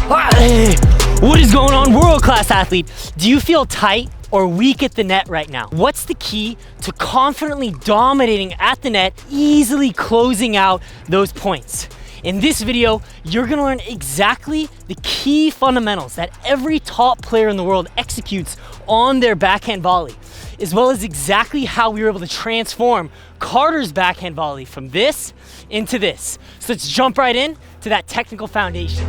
What is going on, world-class athlete? Do you feel tight or weak at the net right now? What's the key to confidently dominating at the net, easily closing out those points? In this video, you're gonna learn exactly the key fundamentals that every top player in the world executes on their backhand volley, as well as exactly how we were able to transform Carter's backhand volley from this into this. So let's jump right in to that technical foundation.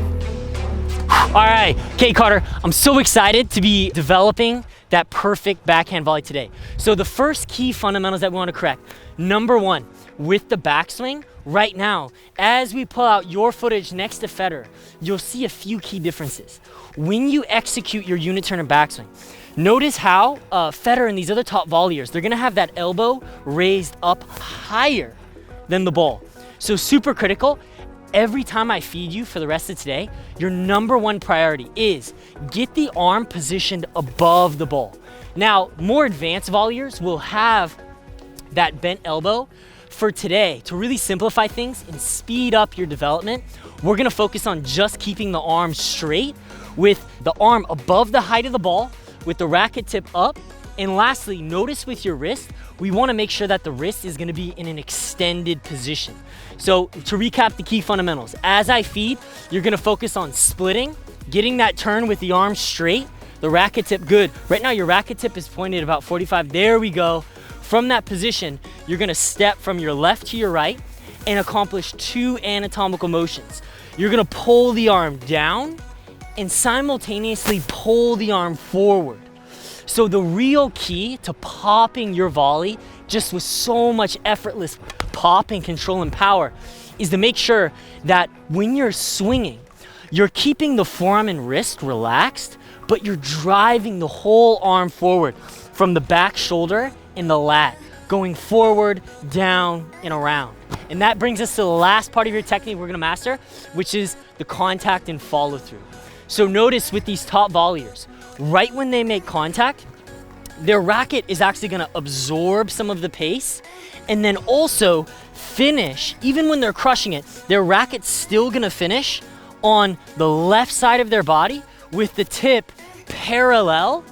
All right, okay, Carter, I'm so excited to be developing that perfect backhand volley today. So the first key fundamentals that we want to correct. Number one, with the backswing, right now, as we pull out your footage next to Federer, you'll see a few key differences. When you execute your unit turn and backswing, notice how Federer and these other top volleyers, they're gonna have that elbow raised up higher than the ball. So super critical. Every time I feed you for the rest of today, your number one priority is get the arm positioned above the ball. Now, more advanced volleyers will have that bent elbow. For today, to really simplify things and speed up your development, we're gonna focus on just keeping the arm straight with the arm above the height of the ball, with the racket tip up. And lastly, notice with your wrist, we wanna make sure that the wrist is gonna be in an extended position. So to recap the key fundamentals, as I feed, you're gonna focus on splitting, getting that turn with the arm straight, the racket tip good. Right now your racket tip is pointed about 45, there we go. From that position, you're gonna step from your left to your right and accomplish two anatomical motions. You're gonna pull the arm down and simultaneously pull the arm forward. So the real key to popping your volley just with so much effortless pop and control and power is to make sure that when you're swinging, you're keeping the forearm and wrist relaxed, but you're driving the whole arm forward from the back shoulder and the lat, going forward, down, and around. And that brings us to the last part of your technique we're gonna master, which is the contact and follow through. So notice with these top volleyers, right when they make contact, their racket is actually gonna absorb some of the pace and then also finish, even when they're crushing it, their racket's still gonna finish on the left side of their body with the tip parallel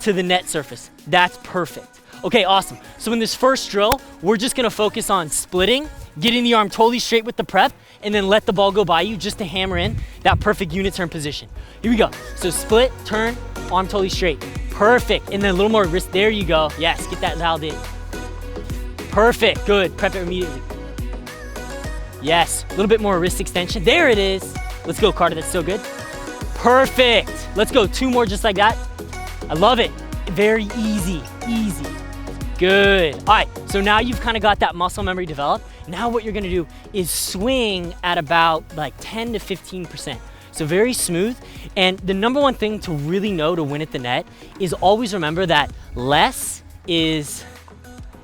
to the net surface. That's perfect. Okay, awesome. So in this first drill, we're just gonna focus on splitting, getting the arm totally straight with the prep, and then let the ball go by you just to hammer in that perfect unit turn position. Here we go. So split, turn, arm totally straight. Perfect. And then a little more wrist. There you go. Yes, get that dialed in. Perfect. Good. Prep it immediately. Yes, a little bit more wrist extension. There it is. Let's go, Carter. That's so good. Perfect. Let's go. Two more just like that. I love it. Very easy. Easy. Good. All right, so now you've kind of got that muscle memory developed. Now what you're gonna do is swing at about like 10 to 15%. So very smooth. And the number one thing to really know to win at the net is always remember that less is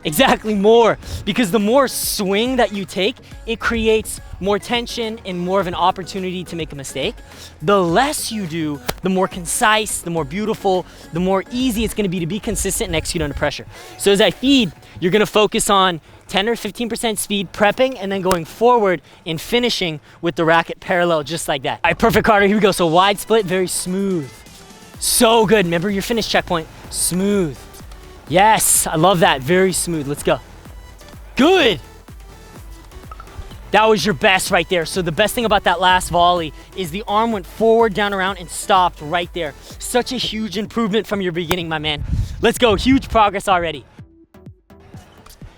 exactly more, because the more swing that you take, it creates more tension and more of an opportunity to make a mistake. The less you do, the more concise, the more beautiful, the more easy it's gonna be to be consistent and execute under pressure. So as I feed, you're gonna focus on 10 or 15% speed, prepping, and then going forward and finishing with the racket parallel, just like that. All right, perfect, Carter, here we go. So wide split, very smooth. So good, remember your finish checkpoint, smooth. Yes, I love that, very smooth, let's go. Good. That was your best right there. So the best thing about that last volley is the arm went forward, down, around, and stopped right there. Such a huge improvement from your beginning, my man. Let's go, huge progress already.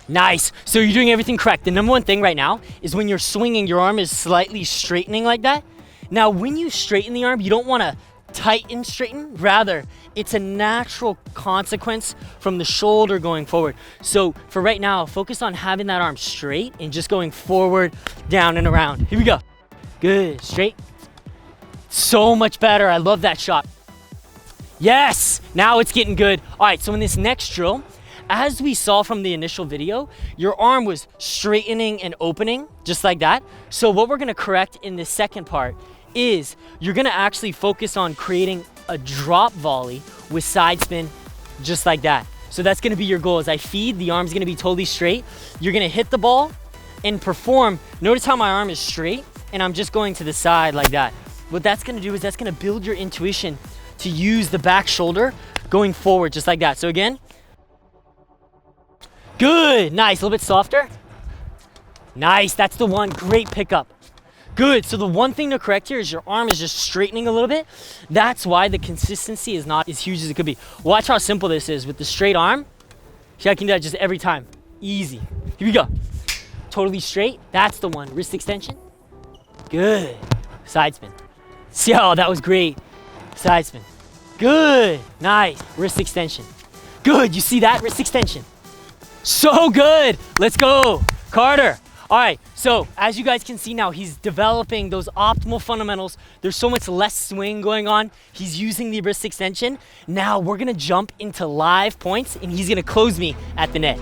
Nice, so you're doing everything correct. The number one thing right now is when you're swinging, your arm is slightly straightening like that. Now, when you straighten the arm, you don't wanna tighten, straighten, rather, it's a natural consequence from the shoulder going forward. So for right now, focus on having that arm straight and just going forward, down, and around. Here we go. Good, straight. So much better, I love that shot. Yes, now it's getting good. All right, so in this next drill, as we saw from the initial video, your arm was straightening and opening, just like that. So what we're gonna correct in the second part is you're gonna actually focus on creating a drop volley with side spin, just like that. So that's gonna be your goal. As I feed, the arm's gonna be totally straight. You're gonna hit the ball and perform. Notice how my arm is straight and I'm just going to the side like that. what that's gonna do is that's gonna build your intuition to use the back shoulder going forward, just like that. So again, good, nice, a little bit softer. Nice, that's the one, great pickup. Good, so the one thing to correct here is your arm is just straightening a little bit. That's why the consistency is not as huge as it could be. Watch how simple this is with the straight arm. See, I can do that just every time, easy. Here we go, totally straight, that's the one, wrist extension. Good, side spin. See how that was great, side spin. Good, nice, wrist extension. Good, you see that, wrist extension. So good, let's go, Carter. All right, so as you guys can see now, he's developing those optimal fundamentals. There's so much less swing going on. He's using the wrist extension. Now we're gonna jump into live points and he's gonna close me at the net.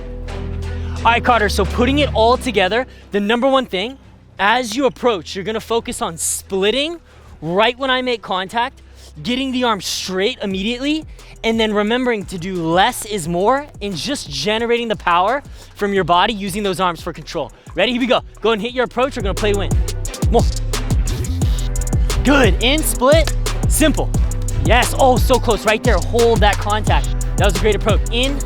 All right, Carter, so putting it all together, the number one thing, as you approach, you're gonna focus on splitting right when I make contact, getting the arm straight immediately, and then remembering to do less is more and just generating the power from your body using those arms for control. Ready? Here we go. Go and hit your approach. We're gonna play to win. More. Good. In, split, simple. Yes. Oh, so close. Right there. Hold that contact. That was a great approach. In.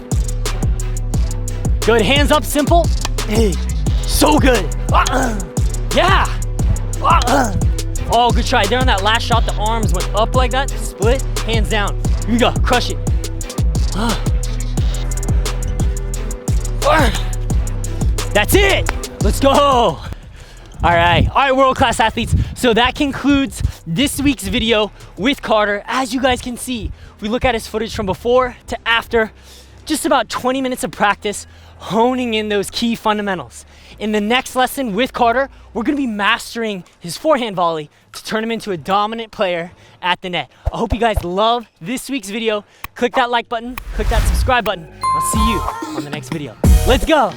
Good. Hands up, simple. Hey. So good. Yeah. Oh, good try. There on that last shot, the arms went up like that. Split, hands down. Here we go, crush it. That's it. Let's go. All right, world-class athletes. So that concludes this week's video with Carter. As you guys can see, we look at his footage from before to after, just about 20 minutes of practice, honing in those key fundamentals. In the next lesson with Carter, we're gonna be mastering his forehand volley to turn him into a dominant player at the net. I hope you guys love this week's video. Click that like button, click that subscribe button. I'll see you on the next video. Let's go.